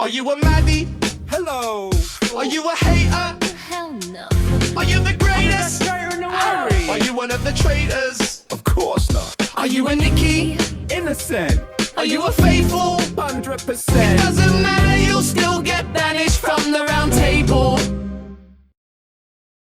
Are you a Maddie? Hello. Are you a hater? Hell no. Are you the greatest? Traitor in the worry. Are you one of the traitors? Of course not. Are you a Nikki? Innocent. Are you a faithful? 100%. Doesn't matter, you'll still get banished from the round table.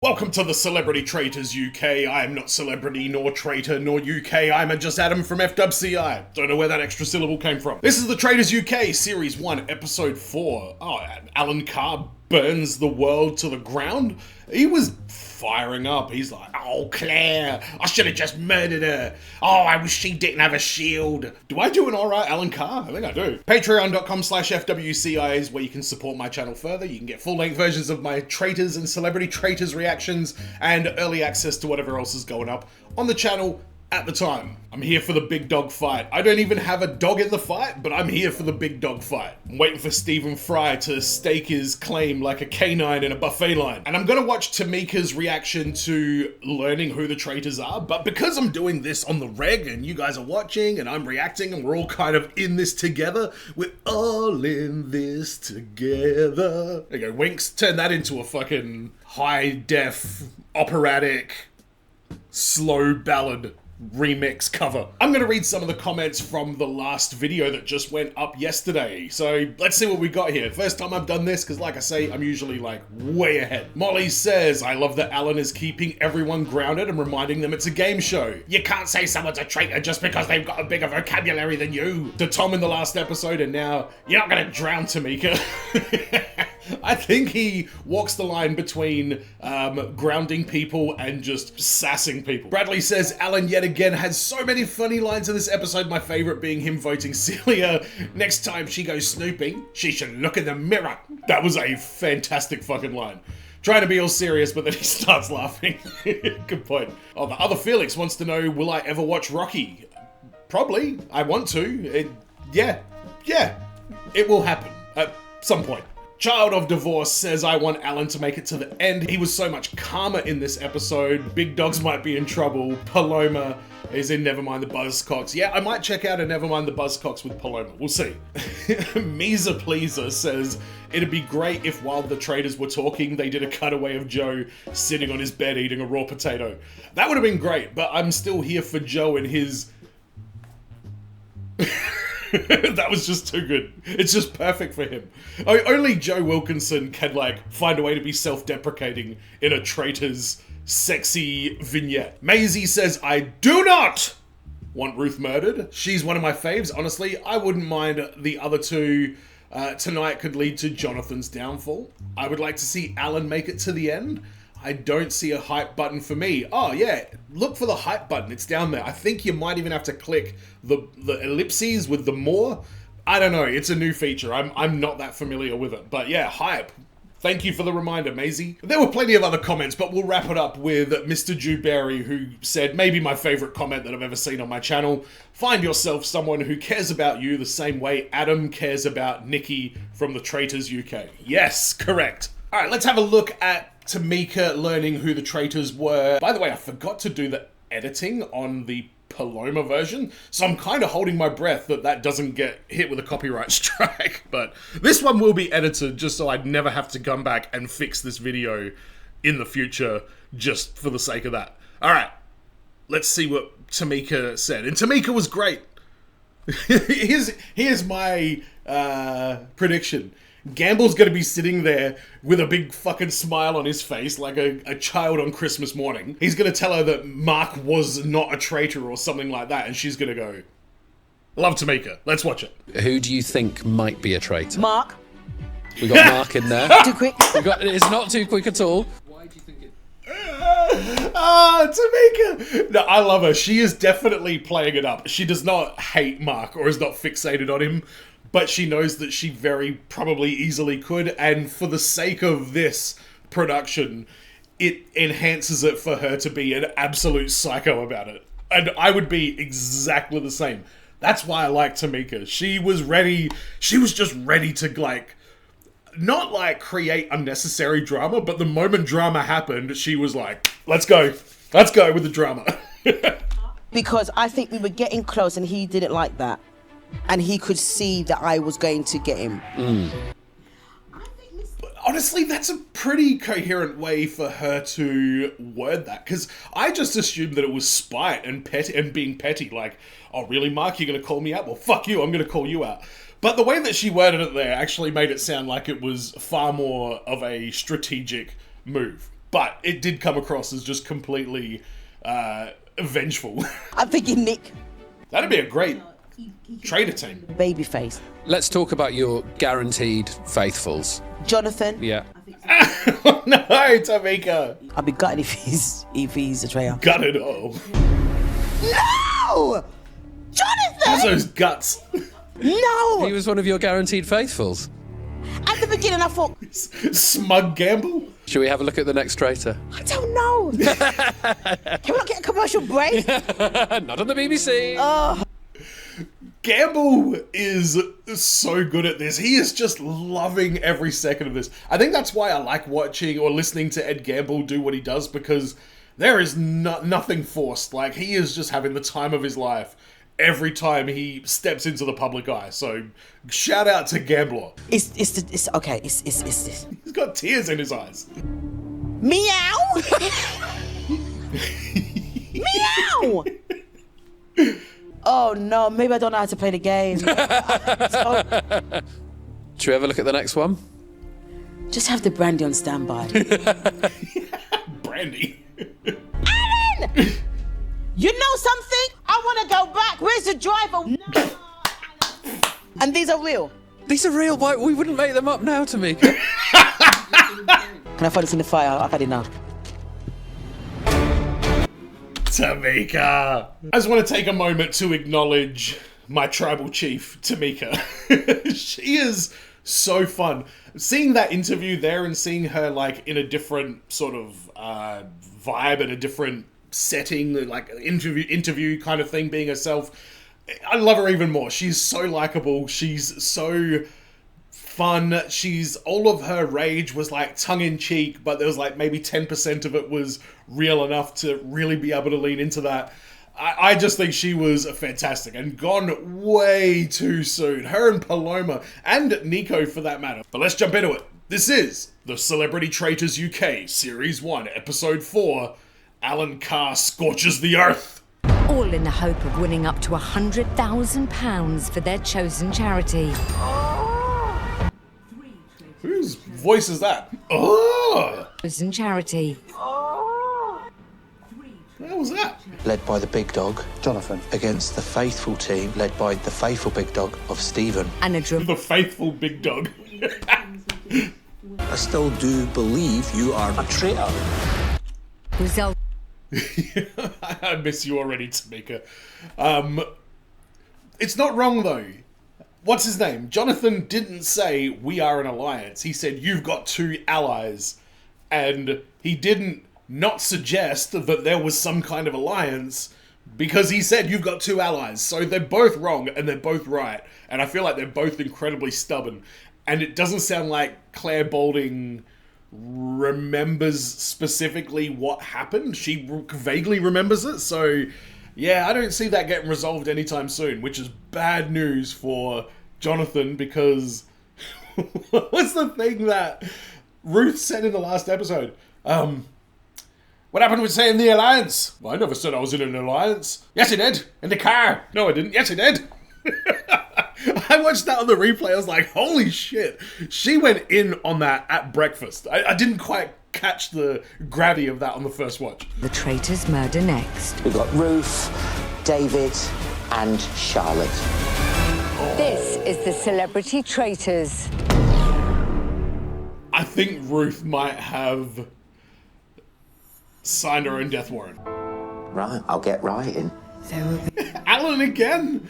Welcome to the Celebrity Traitors UK. I am not celebrity, nor traitor, nor UK. I'm just Adam from FWCI. Don't know where that extra syllable came from. This is the Traitors UK, Series 1, Episode 4. Oh, Alan Carr burns the world to the ground. He was firing up. He's like, oh, Claire, I should have just murdered her. Oh, I wish she didn't have a shield. Do I do an alright Alan Carr? I think I do. Patreon.com/FWCI is where you can support my channel further. You can get full-length versions of my Traitors and Celebrity Traitors reactions and early access to whatever else is going up on the channel at the time. I'm here for the big dog fight. I don't even have a dog in the fight, but I'm here for the big dog fight. I'm waiting for Stephen Fry to stake his claim like a canine in a buffet line. And I'm gonna watch Tamika's reaction to learning who the traitors are, but because I'm doing this on the reg and you guys are watching and I'm reacting and we're all kind of in this together, we're all in this together. There you go, Winks, turn that into a fucking high-def, operatic, slow ballad remix cover. I'm gonna read some of the comments from the last video that just went up yesterday. So let's see what we got here. First time I've done this, because like I say, I'm usually like way ahead. Molly says, I love that Alan is keeping everyone grounded and reminding them it's a game show. You can't say someone's a traitor just because they've got a bigger vocabulary than you. To Tom in the last episode, and now you're not gonna drown Tamika. I think he walks the line between grounding people and just sassing people. Bradley says, Alan yet again has so many funny lines in this episode, my favorite being him voting Celia. Next time she goes snooping, she should look in the mirror. That was a fantastic fucking line. Trying to be all serious, but then he starts laughing. Good point. Oh, the other Felix wants to know, will I ever watch Rocky? Probably. I want to. Yeah, it will happen at some point. Child of Divorce says, I want Alan to make it to the end. He was so much calmer in this episode. Big dogs might be in trouble. Paloma is in Nevermind the Buzzcocks. Yeah, I might check out a Nevermind the Buzzcocks with Paloma. We'll see. Misa Pleaser says, it'd be great if while the traitors were talking, they did a cutaway of Joe sitting on his bed eating a raw potato. That would have been great, but I'm still here for Joe and his... That was just too good. It's just perfect for him. Only Joe Wilkinson can like find a way to be self-deprecating in a traitor's sexy vignette. Maisie says, I do not want Ruth murdered. She's one of my faves. Honestly, I wouldn't mind the other two. Tonight could lead to Jonathon's downfall. I would like to see Alan make it to the end. I don't see a hype button for me. Oh yeah, look for the hype button. It's down there. I think you might even have to click the ellipses with the more. I don't know. It's a new feature. I'm not that familiar with it. But yeah, hype. Thank you for the reminder, Maisie. There were plenty of other comments, but we'll wrap it up with Mr. Dewberry, who said, maybe my favorite comment that I've ever seen on my channel. Find yourself someone who cares about you the same way Adam cares about Nikki from the Traitors UK. Yes, correct. All right, let's have a look at Tamika learning who the traitors were. By the way, I forgot to do the editing on the Paloma version, so I'm kind of holding my breath that doesn't get hit with a copyright strike. But this one will be edited just so I'd never have to come back and fix this video in the future just for the sake of that. All right, let's see what Tamika said. And Tamika was great. Here's my prediction. Gamble's gonna be sitting there with a big fucking smile on his face like a child on Christmas morning. He's gonna tell her that Mark was not a traitor or something like that, and she's gonna go, love Tamika. Let's watch it. Who do you think might be a traitor? Mark. We got Mark in there. Too quick. It's not too quick at all. Why do you think it... Tamika! No, I love her. She is definitely playing it up. She does not hate Mark or is not fixated on him. But she knows that she very probably easily could, and for the sake of this production, it enhances it for her to be an absolute psycho about it. And I would be exactly the same. That's why I like Tamika. She was ready, she was just ready to like, not like create unnecessary drama, but the moment drama happened, she was like, let's go with the drama. Because I think we were getting close and he didn't like that. And he could see that I was going to get him. Honestly, that's a pretty coherent way for her to word that, because I just assumed that it was spite and petty and being petty, like, oh really, Mark, you're going to call me out? Well, fuck you, I'm going to call you out. But the way that she worded it there actually made it sound like it was far more of a strategic move. But it did come across as just completely vengeful. I'm thinking Nick, That'd be a great traitor team. babyface. Let's talk about your guaranteed faithfuls. Jonathan, Yeah. Oh no, Tamika. I'll be gutted if he's a traitor. Got it all. No! How's Jonathan! those guts? No! He was one of your guaranteed faithfuls. At the beginning, I thought, Smug gamble? Shall we have a look at the next traitor? I don't know. Can we not get a commercial break? Not on the BBC. Gamble is so good at this. He is just loving every second of this. I think that's why I like watching or listening to Ed Gamble do what he does, because there is nothing forced. Like, he is just having the time of his life every time he steps into the public eye. So, shout out to Gambler. It's okay. It's this. He's got tears in his eyes. Meow! Meow! Oh no, maybe I don't know how to play the game. Should we have a look at the next one? Just have the brandy on standby. Brandy. Alan! You know something? I want to go back. Where's the driver? No. And these are real. These are real. Why we wouldn't make them up now, Tamika? Can I find this in the fire? I've had enough. Tamika. I just want to take a moment to acknowledge my tribal chief, Tamika. She is so fun. Seeing that interview there and seeing her like in a different sort of vibe and a different setting, like interview kind of thing, being herself, I love her even more. She's so likable. She's so fun. She's, all of her rage was like tongue-in-cheek, but there was like maybe 10% of it was real enough to really be able to lean into that. I just think she was fantastic and gone way too soon. Her and Paloma, and Nico for that matter. But let's jump into it. This is the Celebrity Traitors UK Series 1, Episode 4, Alan Carr Scorches the Earth. All in the hope of winning up to £100,000 for their chosen charity. Whose voice is that? Oh! Chosen charity. What was that? Led by the big dog, Jonathon, against the faithful team, led by the faithful big dog of Stephen. And a The faithful big dog. I still do believe you are a traitor. result. I miss you already, Tamika. It's not wrong, though. What's his name? Jonathon didn't say, we are an alliance. He said, you've got two allies. And he didn't not suggest that there was some kind of alliance, because he said, you've got two allies. So they're both wrong, and they're both right. And I feel like they're both incredibly stubborn. And it doesn't sound like Claire Balding remembers specifically what happened. She vaguely remembers it, so yeah, I don't see that getting resolved anytime soon, which is bad news for Jonathon, because what's the thing that Ruth said in the last episode? What happened with saying the alliance? Well, I never said I was in an alliance. Yes, I did. In the car. No, I didn't. Yes, I did. I watched that on the replay. I was like, holy shit. She went in on that at breakfast. I didn't quite catch the gravity of that on the first watch. The traitors murder next. We've got Ruth, David, and Charlotte. This is the Celebrity Traitors. I think Ruth might have signed her own death warrant. Right, I'll get writing. Alan again?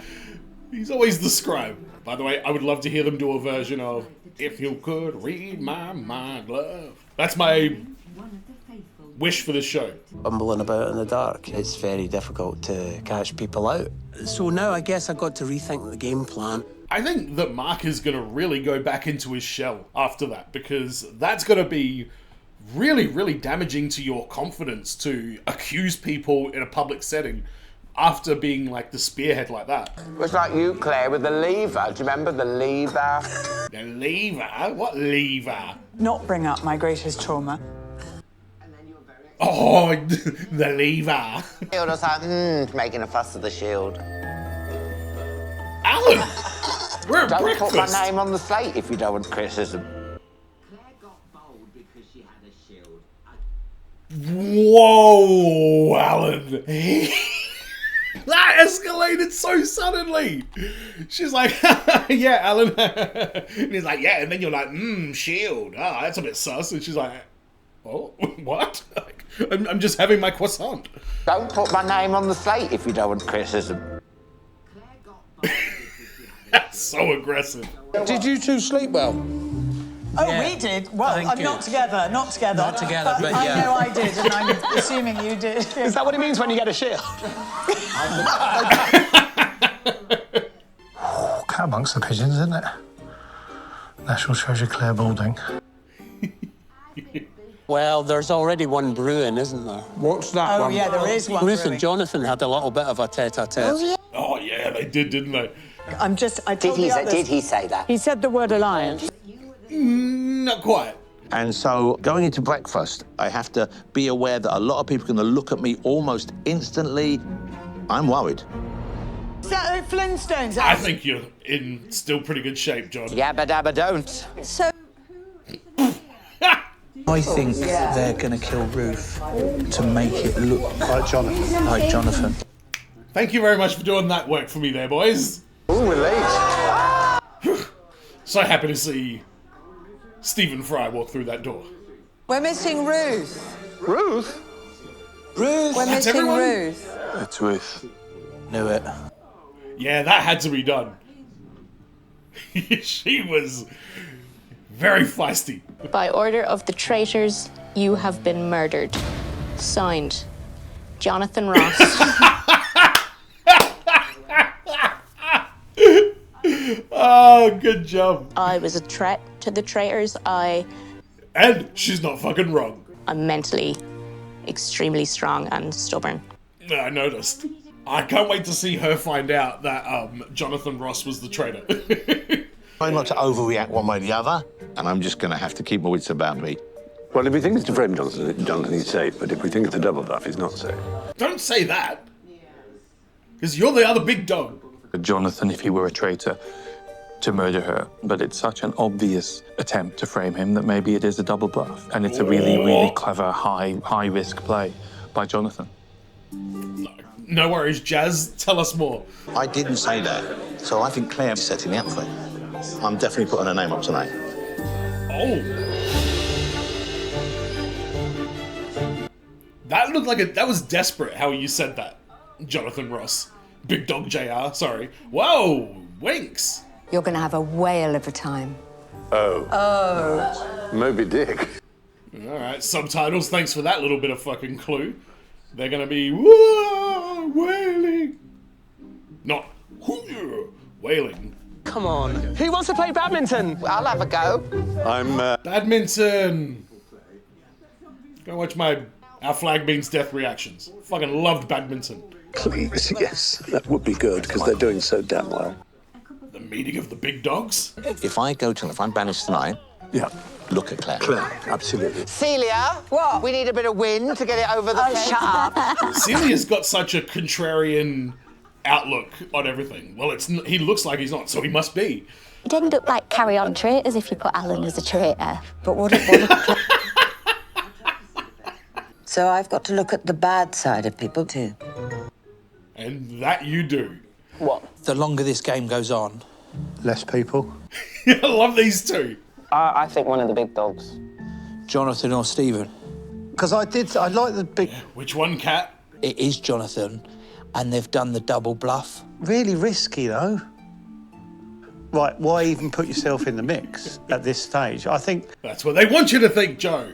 He's always the scribe. By the way, I would love to hear them do a version of If You Could Read My Mind, Love. That's my wish for this show. Bumbling about in the dark, it's very difficult to catch people out. So now I guess I got to rethink the game plan. I think that Mark is going to really go back into his shell after that, because that's going to be really, really damaging to your confidence to accuse people in a public setting after being like the spearhead like that. It was like you, Claire, with the lever. Do you remember the lever? The lever? What lever? Not bring up my greatest trauma. Oh, the lever. Shield was like, making a fuss of the shield. Alan, we're at Don't breakfast. put my name on the slate if you don't want criticism. Whoa, Alan. That escalated so suddenly. She's like, yeah, Alan. And he's like, yeah. And then you're like, shield. Oh, that's a bit sus. And she's like, oh, what? Like, I'm just having my croissant. Don't put my name on the slate if you don't want criticism. That's so aggressive. Did you two sleep well? Oh, we did. Well, Thank you. not together. Not together, but yeah. I know I did, and I'm assuming you did. Is that what it means when you get a shield? Cat amongst the pigeons, isn't it? National Treasure Claire Balding. Well, there's already one brewing, isn't there? What's that Oh, one? yeah, there is one. Ruth brewing. and Jonathan had a little bit of a tete-a-tete. Oh, yeah, they did, didn't they? I told the others. Did he say that? He said the word alliance. Not quite. And so going into breakfast, I have to be aware that a lot of people are going to look at me almost instantly. I'm worried. Is that Flintstones? I think you're in still pretty good shape, John. Yabba dabba don't. So, I think they're going to kill Ruth to make it look like Jonathon. Thank you very much for doing that work for me there, boys. Ooh, we're late. So happy to see Stephen Fry walk through that door. we're missing Ruth. Ruth? We're That's missing everyone? Ruth. It's Ruth. Knew it. Yeah, that had to be done. She was very feisty. By order of the traitors, you have been murdered. Signed, Jonathan Ross. Oh, good job. I was a threat to the traitors. And she's not fucking wrong. I'm mentally extremely strong and stubborn. I noticed. I can't wait to see her find out that Jonathan Ross was the traitor. Try not to overreact one way or the other, and I'm just going to have to keep my wits about me. Well, if we think it's to frame Jonathan, he's safe. But if we think it's a double bluff, he's not safe. Don't say that. Because you're the other big dog. Jonathan, if he were a traitor, to murder her. But it's such an obvious attempt to frame him that maybe it is a double bluff. And it's a really, really clever, high-risk play by Jonathan. No worries, Jazz. Tell us more. I didn't say that, so I think Claire is setting me up for it. I'm definitely putting her name up tonight. Oh. That looked like that was desperate how you said that, Jonathan Ross. Big Dog JR, sorry. Whoa, winks. You're going to have a whale of a time. Oh. Moby Dick. All right, subtitles. Thanks for that little bit of fucking clue. They're going to be whoa, wailing. Not wailing. Come on. Who wants to play badminton? I'll have a go. I'm, Badminton. Go watch our Flag Beans Death reactions. Fucking loved badminton. Please, yes. That would be good, because they're doing so damn well. The meeting of the big dogs? If I'm banished tonight, Yeah. look at Claire. Claire, absolutely. Celia? What? We need a bit of wind to get it over the fence. Shut up. Celia's got such a contrarian outlook on everything. Well, he looks like he's not, so he must be. It didn't look like carry on traitors if you put Alan as a traitor. But what So I've got to look at the bad side of people too. And that you do. What? The longer this game goes on, Less people. I love these two. I think one of the big dogs. Jonathan or Stephen. Because I like the big... Which one, Cat? It is Jonathan, and they've done the double bluff. Really risky, though. Right, why even put yourself in the mix at this stage? I think... That's what they want you to think, Joe.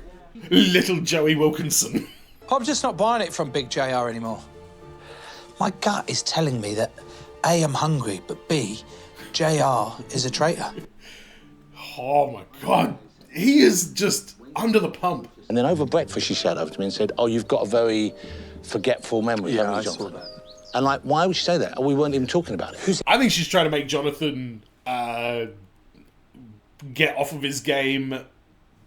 Little Joey Wilkinson. I'm just not buying it from Big JR anymore. My gut is telling me that A, I'm hungry, but B, JR is a traitor. Oh my God. He is just under the pump. And then over breakfast, she shouted over to me and said, "Oh, you've got a very forgetful memory." Yeah, haven't I you, saw Jonathan?" that. And like, why would she say that? We weren't even talking about it. I think she's trying to make Jonathon get off of his game,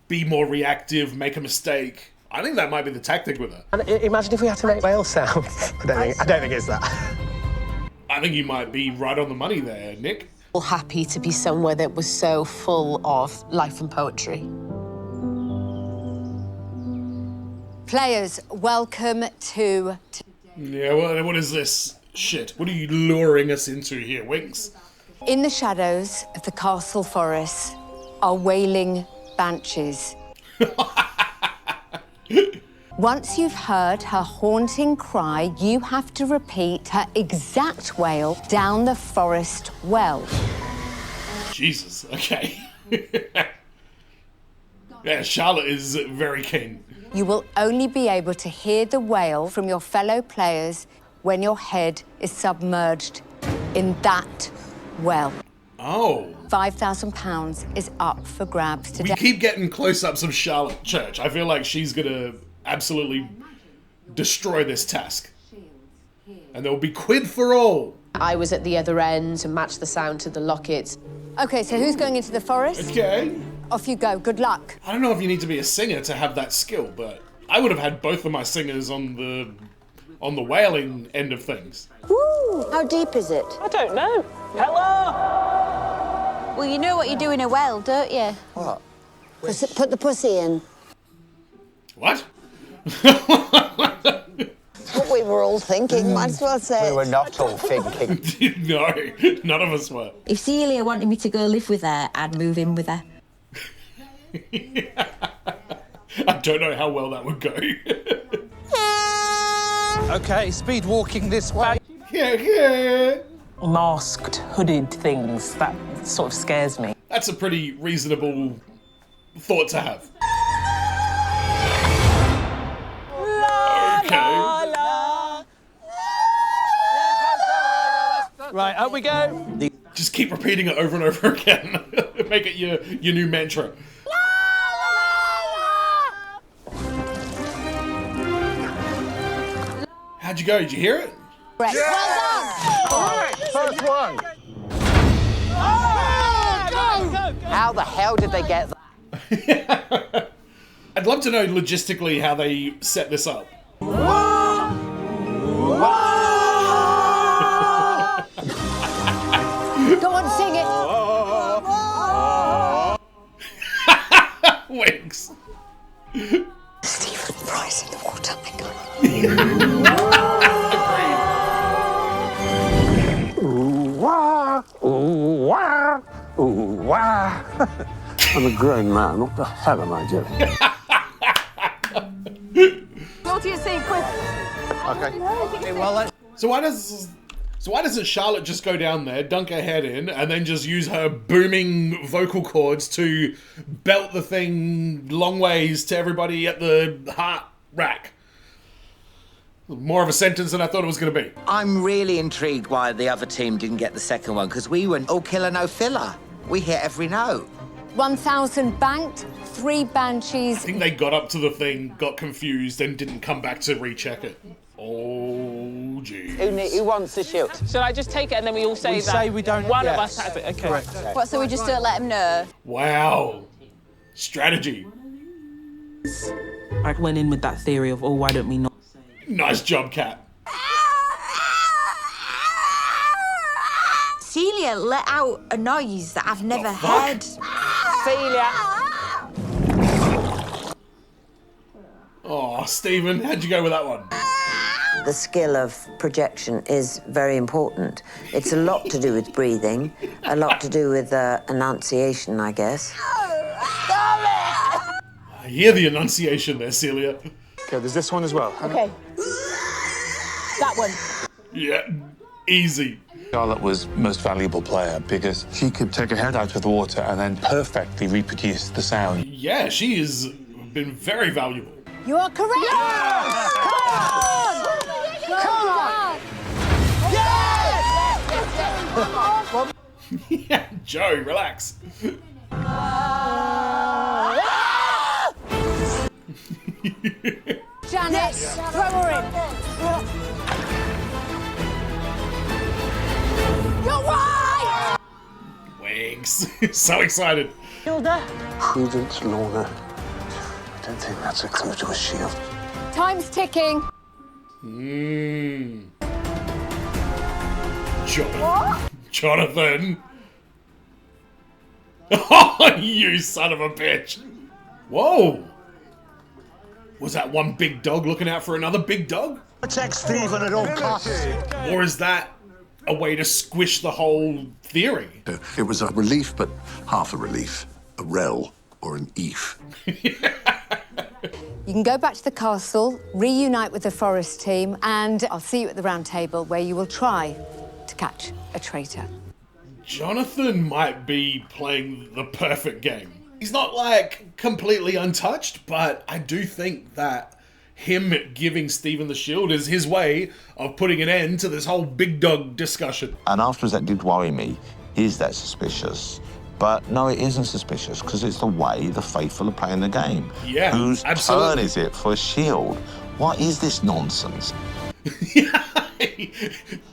be more reactive, make a mistake. I think that might be the tactic with her. And imagine if we had to make whale sounds. I don't think it's that. I think you might be right on the money there, Nick. Happy to be somewhere that was so full of life and poetry. Players, welcome to... Yeah, what is this shit? What are you luring us into here, Winks? In the shadows of the castle forest are wailing banshees. Once you've heard her haunting cry, you have to repeat her exact wail down the forest well. Jesus, okay. Yeah, Charlotte is very keen. You will only be able to hear the wail from your fellow players when your head is submerged in that well. Oh. £5,000 is up for grabs today. We keep getting close-ups of Charlotte Church. I feel like she's gonna absolutely destroy this task. And there will be quid for all. I was at the other end to match the sound to the lockets. Okay, so who's going into the forest? Okay. Off you go. Good luck. I don't know if you need to be a singer to have that skill, but I would have had both of my singers on the wailing end of things. Woo! How deep is it? I don't know. Hello? Well, you know what you do in a well, don't you? What? Put the pussy in. What? What we were all thinking, might as well say. We were not all thinking. No, none of us were. If Celia wanted me to go live with her, I'd move in with her. I don't know how well that would go. Okay, speed walking this way. Yeah. Masked, hooded things, that sort of scares me. That's a pretty reasonable thought to have. Okay. Right, up we go. Just keep repeating it over and over again. Make it your new mantra. How'd you go? Did you hear it? Right. Yeah! All right, first one. How the hell did they get that? I'd love to know logistically how they set this up. Go on, sing it. Winks. Stephen Fry's in the water. Ooh, wah, ooh, wah, ooh, wah. I'm a grown man. What the hell am I doing? Go to your seat, quick. Okay. Well, So why doesn't Charlotte just go down there, dunk her head in, and then just use her booming vocal cords to belt the thing long ways to everybody at the heart rack? More of a sentence than I thought it was going to be. I'm really intrigued why the other team didn't get the second one, because we went all killer, no filler. We hit every note. 1,000 banked, 3 banshees. I think they got up to the thing, got confused, and didn't come back to recheck it. Oh, geez. Who wants to shoot? Shall I just take it and then we all say We that? say we don't- One of yes. us has it, okay. Correct. What, so we just don't let him know? Wow. Strategy. I went in with that theory of, oh, why don't we not? Nice job, Cat. Celia let out a noise that I've never heard. Celia. Oh, Stephen, how'd you go with that one? The skill of projection is very important. It's a lot to do with breathing, a lot to do with enunciation, I guess. I hear the enunciation there, Celia. Okay, there's this one as well. Okay. That one. Yeah, easy. Charlotte was most valuable player because she could take her head out of the water and then perfectly reproduce the sound. Yeah, she has been very valuable. You are correct. Yes! Come on! Come on! Yeah, Joe, relax. Janet, throw her in. Thanks. So excited. Prudence, Lorna. I don't think that's a clue to a shield. Time's ticking. Jonathon. Oh, you son of a bitch. Whoa. Was that one big dog looking out for another big dog? Protect Stephen at all costs. Or is that a way to squish the whole theory? It was a relief, but half a relief. A rel or an eef. You can go back to the castle, reunite with the forest team, and I'll see you at the round table where you will try to catch a traitor. Jonathon might be playing the perfect game. He's not, like, completely untouched, but I do think that him giving Stephen the shield is his way of putting an end to this whole big dog discussion. And afterwards, that did worry me. Is that suspicious? But no, it isn't suspicious, because it's the way the faithful are playing the game. Yeah, Whose absolutely. turn is it for a shield? What is this nonsense?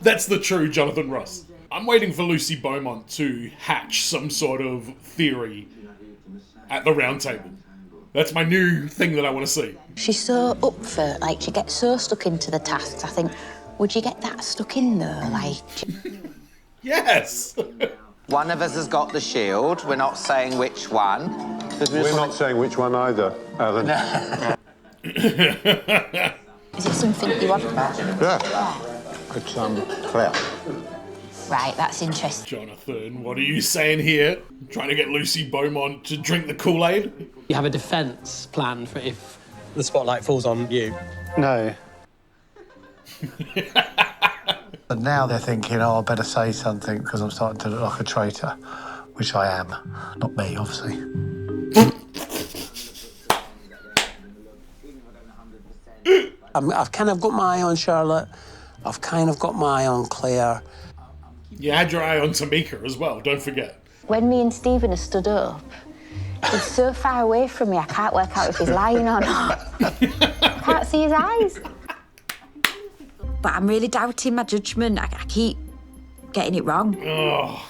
That's the true Jonathon Ross. I'm waiting for Lucy Beaumont to hatch some sort of theory at the round table. That's my new thing that I want to see. She's so up for, like, she gets so stuck into the tasks. I think, would you get that stuck in though? Like... Yes! One of us has got the shield. We're not saying which one. We're not saying which one either, Alan. Is it something you want? Yeah. It's Claire. Right, that's interesting. Jonathon, what are you saying here? Trying to get Lucy Beaumont to drink the Kool-Aid? You have a defence plan for if the spotlight falls on you? No. But now they're thinking, oh, I better say something because I'm starting to look like a traitor, which I am. Not me, obviously. I've kind of got my eye on Charlotte. I've kind of got my eye on Claire. You had your eye on Tamika as well, don't forget. When me and Stephen are stood up, he's so far away from me, I can't work out if he's lying or not. I can't see his eyes. But I'm really doubting my judgment. I keep getting it wrong. Oh.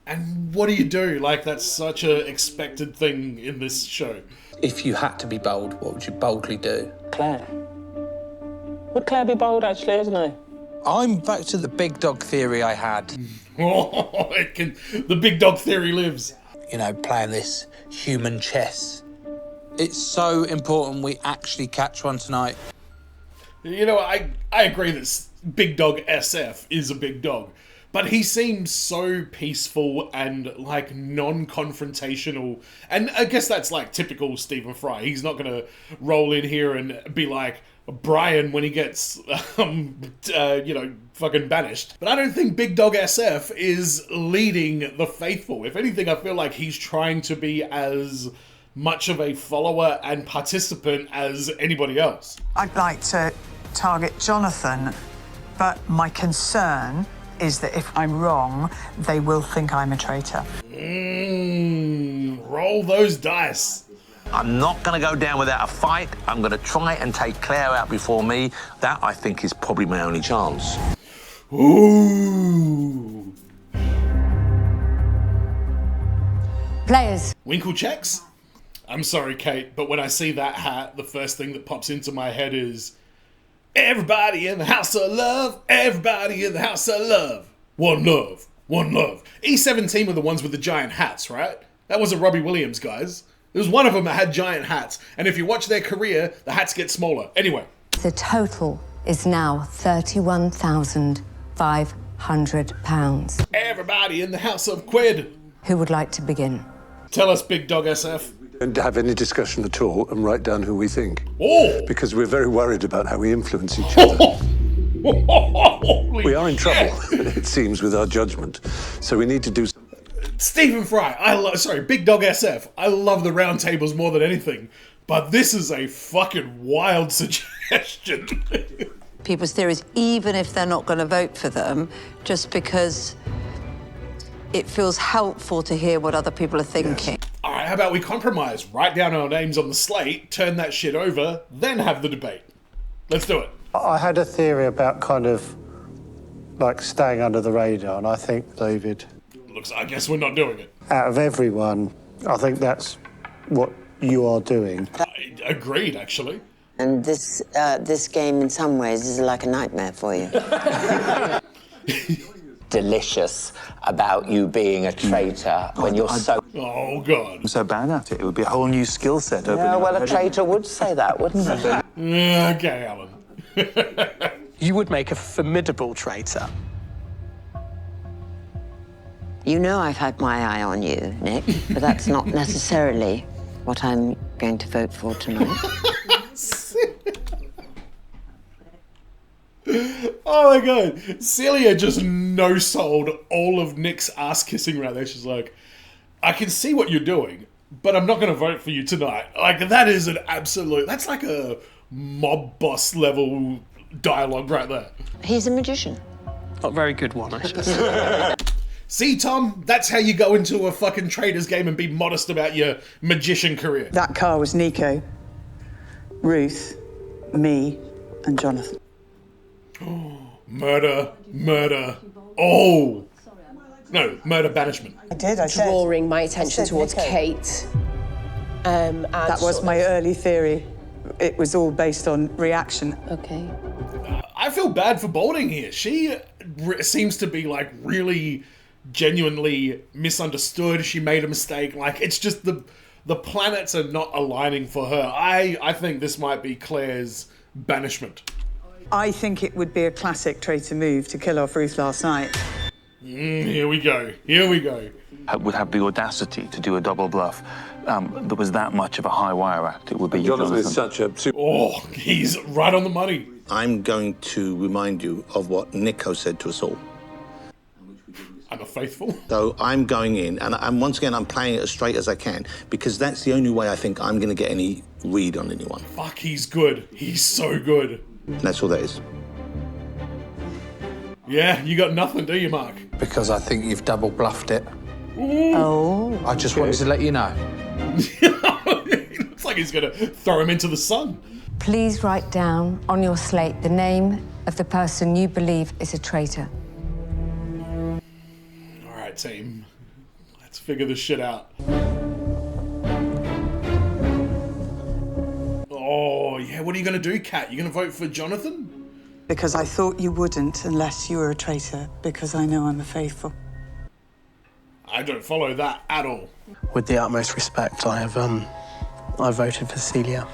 And what do you do? Like, that's such a expected thing in this show. If you had to be bold, what would you boldly do? Claire. Would Claire be bold, actually, isn't he? I'm back to the big dog theory I had. Oh, the big dog theory lives. You know, playing this human chess. It's so important we actually catch one tonight. You know, I agree that Big Dog SF is a big dog, but he seems so peaceful and, like, non-confrontational, and I guess that's, like, typical Stephen Fry. He's not gonna roll in here and be like Brian when he gets, you know, fucking banished. But I don't think Big Dog SF is leading the faithful. If anything, I feel like he's trying to be as much of a follower and participant as anybody else. I'd like to target Jonathon, but my concern is that if I'm wrong, they will think I'm a traitor. Roll those dice. I'm not going to go down without a fight. I'm going to try and take Claire out before me. That, I think, is probably my only chance. Ooh. Players. Winkle checks? I'm sorry, Kate, but when I see that hat, the first thing that pops into my head is everybody in the house of love, everybody in the house of love. One love, one love. E17 were the ones with the giant hats, right? That wasn't Robbie Williams, guys. There was one of them that had giant hats, and if you watch their career, the hats get smaller. Anyway. The total is now £31,500. Everybody in the house of Quid. Who would like to begin? Tell us, Big Dog SF. Don't have any discussion at all and write down who we think. Oh! Because we're very worried about how we influence each other. We are in trouble, it seems, with our judgment. So we need to do... Stephen Fry, Big Dog SF. I love the round tables more than anything, but this is a fucking wild suggestion. People's theories, even if they're not going to vote for them, just because it feels helpful to hear what other people are thinking. Yes. All right, how about we compromise? Write down our names on the slate, turn that shit over, then have the debate. Let's do it. I had a theory about kind of like staying under the radar, and I think David. I guess we're not doing it. Out of everyone, I think that's what you are doing. Agreed, actually. And this game, in some ways, is like a nightmare for you. Delicious about you being a traitor when you're so... Oh, God. I'm so bad at it. It would be a whole new skill set. Yeah, well, a traitor would say that, wouldn't it? Okay, Alan. You would make a formidable traitor. You know I've had my eye on you, Nick, but that's not necessarily what I'm going to vote for tonight. Oh my God. Celia just no-sold all of Nick's ass-kissing right there. She's like, I can see what you're doing, but I'm not going to vote for you tonight. Like, that is an absolute... That's like a mob boss level dialogue right there. He's a magician. Not a very good one, I should say. See, Tom? That's how you go into a fucking Traitors game and be modest about your magician career. That car was Nico, Ruth, me, and Jonathan. Murder. Oh! No, murder banishment. I did. Drawing my attention towards Nico. Kate. That was my early theory. It was all based on reaction. Okay. I feel bad for Balding here. She seems to be, like, really genuinely misunderstood. She made a mistake. Like, it's just the planets are not aligning for her. I think this might be Claire's banishment. I think it would be a classic traitor move to kill off Ruth last night. Here we go. Would have the audacity to do a double bluff. There was that much of a high wire act. It would be Jonathan Jonathan. is such a... Oh, he's right on the money. I'm going to remind you of what Nico said to us all. I'm a faithful. So I'm going in, and once again, I'm playing it as straight as I can, because that's the only way I think I'm going to get any read on anyone. Fuck, he's good. He's so good. That's all that is. Yeah, you got nothing, do you, Mark? Because I think you've double bluffed it. Oh. I just wanted to let you know. It looks like he's going to throw him into the sun. Please write down on your slate the name of the person you believe is a traitor. All right, team. Let's figure this shit out. Oh, yeah, what are you going to do, Kat? You going to vote for Jonathan? Because I thought you wouldn't unless you were a traitor, because I know I'm a faithful. I don't follow that at all. With the utmost respect, I voted for Celia.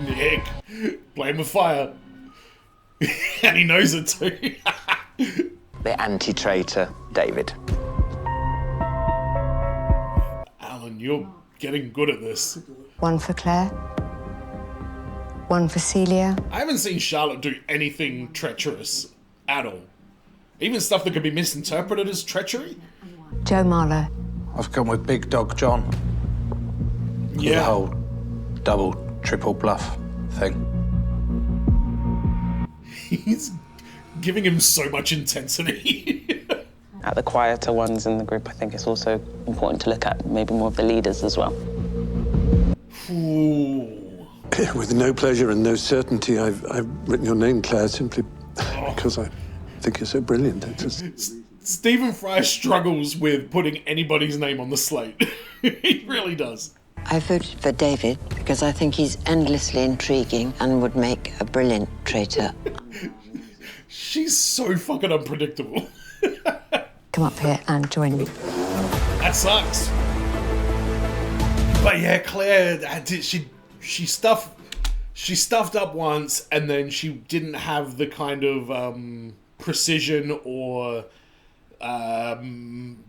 Nick, blame the fire. And he knows it too. The anti-traitor, David. Alan, you're getting good at this. One for Claire. One for Celia. I haven't seen Charlotte do anything treacherous at all. Even stuff that could be misinterpreted as treachery. Joe Marlowe. I've gone with Big Dog John. Yeah. The whole double, triple bluff thing. He's giving him so much intensity. At the quieter ones in the group, I think it's also important to look at maybe more of the leaders as well. Ooh. With no pleasure and no certainty, I've written your name, Claire, simply because I think you're so brilliant. Stephen Fry struggles with putting anybody's name on the slate. He really does. I voted for David because I think he's endlessly intriguing and would make a brilliant traitor. She's so fucking unpredictable. Come up here and join me. That sucks. But yeah, Claire, she stuffed up once, and then she didn't have the kind of precision or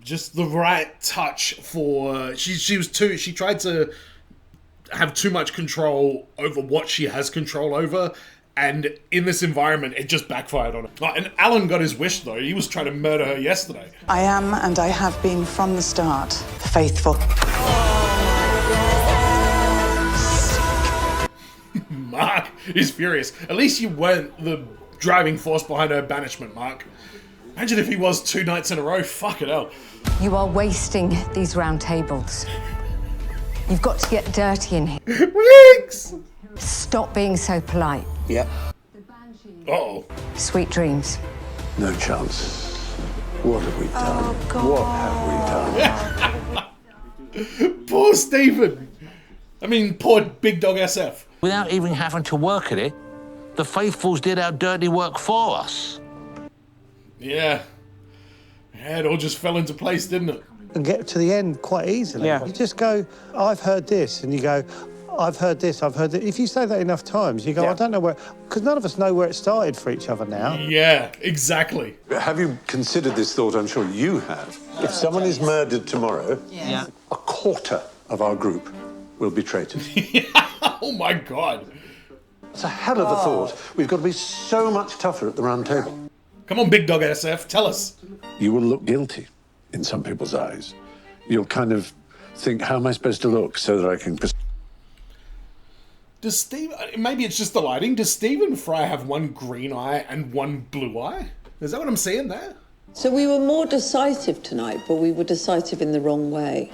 just the right touch for. She tried to have too much control over what she has control over. And in this environment, it just backfired on her. Oh, and Alan got his wish, though. He was trying to murder her yesterday. I am, and I have been from the start, faithful. Mark is furious. At least you weren't the driving force behind her banishment, Mark. Imagine if he was 2 nights in a row. Fuck it hell. You are wasting these round tables. You've got to get dirty in here. Weeks! Stop being so polite. Yep. Uh-oh. Sweet dreams. No chance. What have we done? What have we done? Poor Stephen. I mean, poor Big Dog SF. Without even having to work at it, the faithfuls did our dirty work for us. Yeah. It all just fell into place, didn't it? And get to the end quite easily. Yeah. You just go, I've heard this, and you go, I've heard this, I've heard that. If you say that enough times, you go, I don't know where, because none of us know where it started for each other now. Yeah, exactly. Have you considered this thought? I'm sure you have. If someone is murdered tomorrow, a quarter of our group will be traitors. Oh my God. It's a hell of a thought. We've got to be so much tougher at the round table. Come on, Big Dog SF, tell us. You will look guilty in some people's eyes. You'll kind of think, how am I supposed to look so that I can... Does Steve... Maybe it's just the lighting. Does Stephen Fry have one green eye and one blue eye? Is that what I'm seeing there? So we were more decisive tonight, but we were decisive in the wrong way.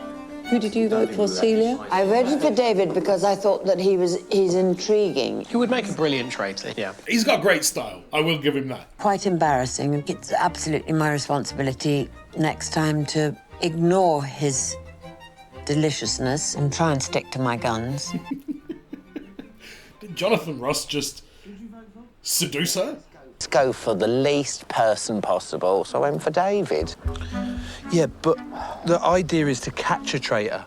Who did you vote for, Celia? I voted for David because I thought that he's intriguing. He would make a brilliant traitor, yeah. He's got great style. I will give him that. Quite embarrassing. It's absolutely my responsibility next time to ignore his deliciousness and try and stick to my guns. Did Jonathan Ross just seduce her? Let's go for the least person possible, so I went for David. Yeah, but the idea is to catch a traitor.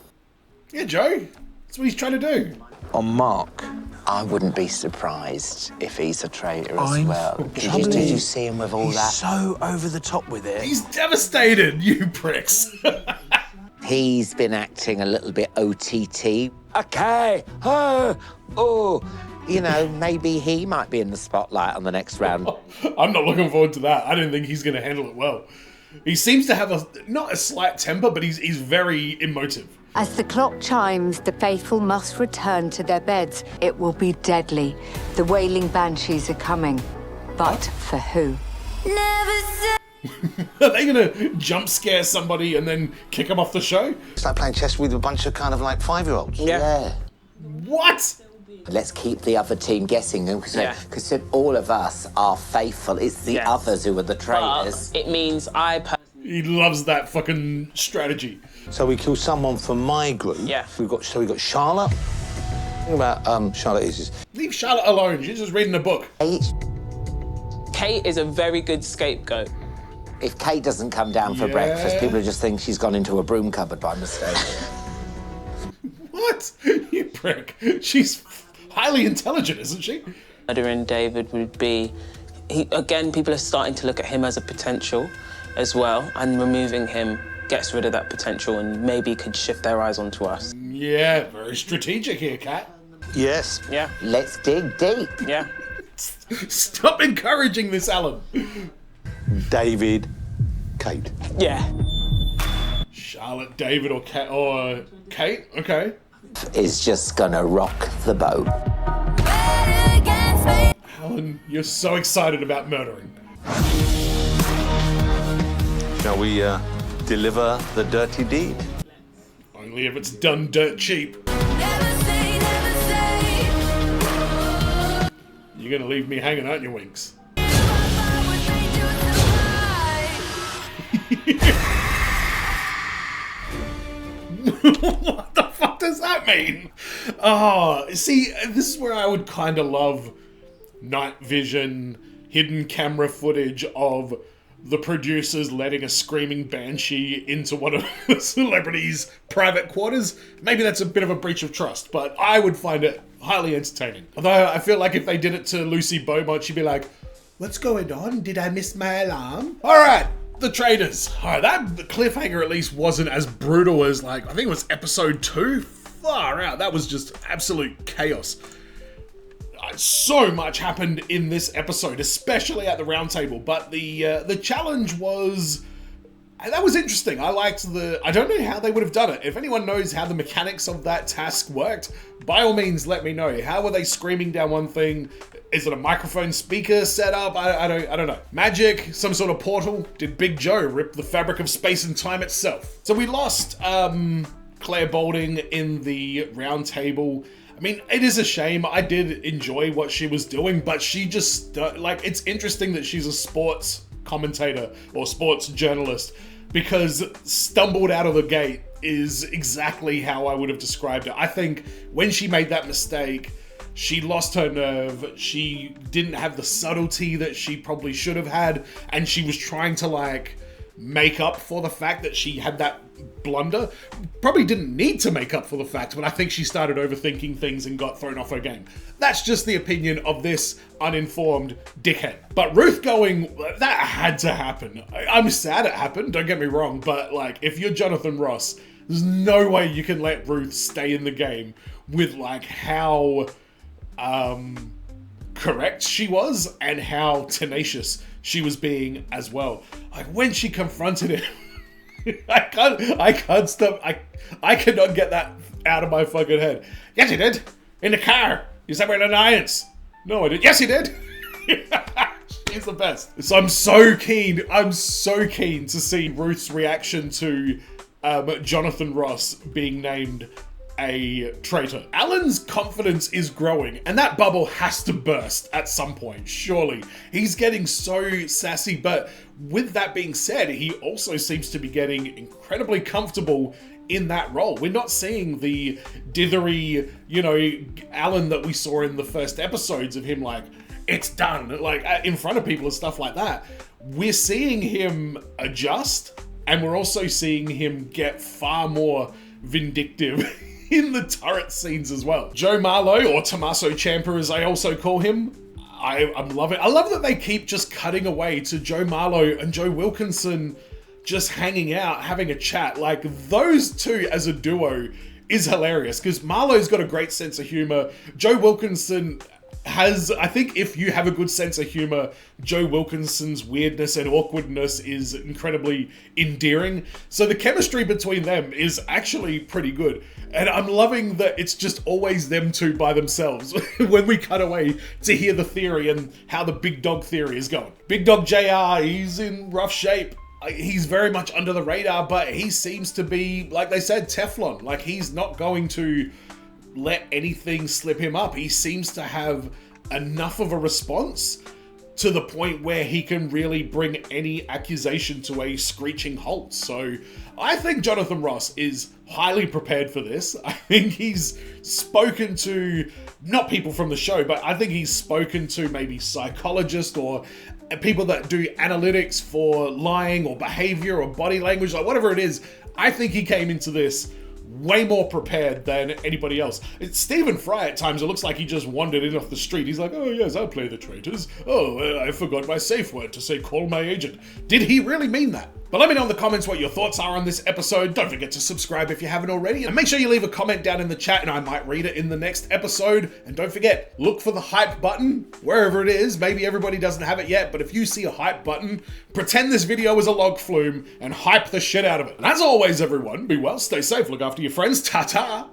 Yeah, Joe. That's what he's trying to do. On Mark. I wouldn't be surprised if he's a traitor as I'm well. Did you see him with all He's that? so over the top with it. He's devastated, you pricks. He's been acting a little bit OTT. Okay, oh, you know, maybe he might be in the spotlight on the next round. I'm not looking forward to that. I don't think he's going to handle it well. He seems to have not a slight temper, but he's very emotive. As the clock chimes, the faithful must return to their beds. It will be deadly. The wailing banshees are coming. But for who? Are they going to jump scare somebody and then kick them off the show? It's like playing chess with a bunch of kind of like 5-year-olds. Yeah. What? Let's keep the other team guessing them because all of us are faithful. It's the others who are the traitors. It means He loves that fucking strategy. So we kill someone from my group. Yeah. We've got Charlotte. Think about Charlotte is. Leave Charlotte alone. She's just reading a book. Kate is a very good scapegoat. If Kate doesn't come down for breakfast, people just think she's gone into a broom cupboard by mistake. What? You prick. She's highly intelligent, isn't she? Murdering David would be... Again, people are starting to look at him as a potential as well, and removing him gets rid of that potential and maybe could shift their eyes onto us. Yeah, very strategic here, Kat. Yes. Yeah. Let's dig deep. Yeah. Stop encouraging this, Alan. David, Kate. Yeah. Charlotte, David, or Kate? Okay. Is just gonna rock the boat. Alan, you're so excited about murdering. Shall we deliver the dirty deed? Only if it's done dirt cheap. You're gonna leave me hanging, aren't you, Winks? What the fuck does that mean? Oh, see, this is where I would kind of love night vision, hidden camera footage of the producers letting a screaming banshee into one of the celebrities' private quarters. Maybe that's a bit of a breach of trust, but I would find it highly entertaining. Although I feel like if they did it to Lucy Beaumont, she'd be like, "What's going on? Did I miss my alarm?" Alright, the Traitors. Alright, that cliffhanger at least wasn't as brutal as, like, I think it was episode 2. Far out, that was just absolute chaos. So much happened in this episode, especially at the round table, but the challenge was... that was interesting. I liked I don't know how they would have done it. If anyone knows how the mechanics of that task worked, by all means let me know. How were they screaming down one thing? Is it a microphone speaker setup? I don't know. Magic? Some sort of portal? Did Big Joe rip the fabric of space and time itself? So we lost Claire Balding in the round table. I mean, it is a shame. I did enjoy what she was doing, but she just, like, it's interesting that she's a sports commentator or sports journalist, because stumbled out of the gate is exactly how I would have described it. I think when she made that mistake, she lost her nerve, she didn't have the subtlety that she probably should have had, and she was trying to like make up for the fact that she had that blunder. Probably didn't need to make up for the fact, but I think she started overthinking things and got thrown off her game. That's just the opinion of this uninformed dickhead. But Ruth going, that had to happen. I'm sad it happened, don't get me wrong, but like, if you're Jonathon Ross, there's no way you can let Ruth stay in the game with like how correct she was and how tenacious she was being as well. Like when she confronted him, I can't stop. I cannot get that out of my fucking head. Yes, he did. In the car. You said we're in an alliance. No, I did. Yes, he did. She's the best. So I'm so keen to see Ruth's reaction to Jonathon Ross being named a traitor. Alan's confidence is growing, and that bubble has to burst at some point, surely. He's getting so sassy, but with that being said, he also seems to be getting incredibly comfortable in that role. We're not seeing the dithery, you know, Alan that we saw in the first episodes of him like, it's done, like in front of people and stuff like that. We're seeing him adjust, and we're also seeing him get far more vindictive in the turret scenes as well. Joe Marlowe, or Tommaso Ciampa as I also call him, I'm loving it. I love that they keep just cutting away to Joe Marlowe and Joe Wilkinson just hanging out, having a chat. Like, those two as a duo is hilarious, because Marlowe's got a great sense of humor. Joe Wilkinson has, I think if you have a good sense of humor, Joe Wilkinson's weirdness and awkwardness is incredibly endearing. So the chemistry between them is actually pretty good. And I'm loving that it's just always them two by themselves when we cut away to hear the theory and how the big dog theory is going. Big Dog JR, he's in rough shape. He's very much under the radar, but he seems to be, like they said, Teflon. Like, he's not going to let anything slip him up. He seems to have enough of a response to the point where he can really bring any accusation to a screeching halt. So I think Jonathon Ross is highly prepared for this. I think he's spoken to, not people from the show, but I think he's spoken to maybe psychologists or people that do analytics for lying or behavior or body language, like whatever it is. I think he came into this way more prepared than anybody else. It's Stephen Fry at times. It looks like he just wandered in off the street. He's like, oh yes, I'll play the traitors. Oh, I forgot my safe word to say call my agent. Did he really mean that? But let me know in the comments what your thoughts are on this episode. Don't forget to subscribe if you haven't already. And make sure you leave a comment down in the chat and I might read it in the next episode. And don't forget, look for the hype button wherever it is. Maybe everybody doesn't have it yet, but if you see a hype button, pretend this video is a log flume and hype the shit out of it. And as always, everyone, be well, stay safe, look after your friends, ta-ta,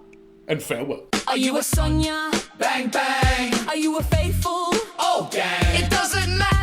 and farewell. Are you a Sonia? Bang, bang. Are you a faithful? Oh, gang. It doesn't matter.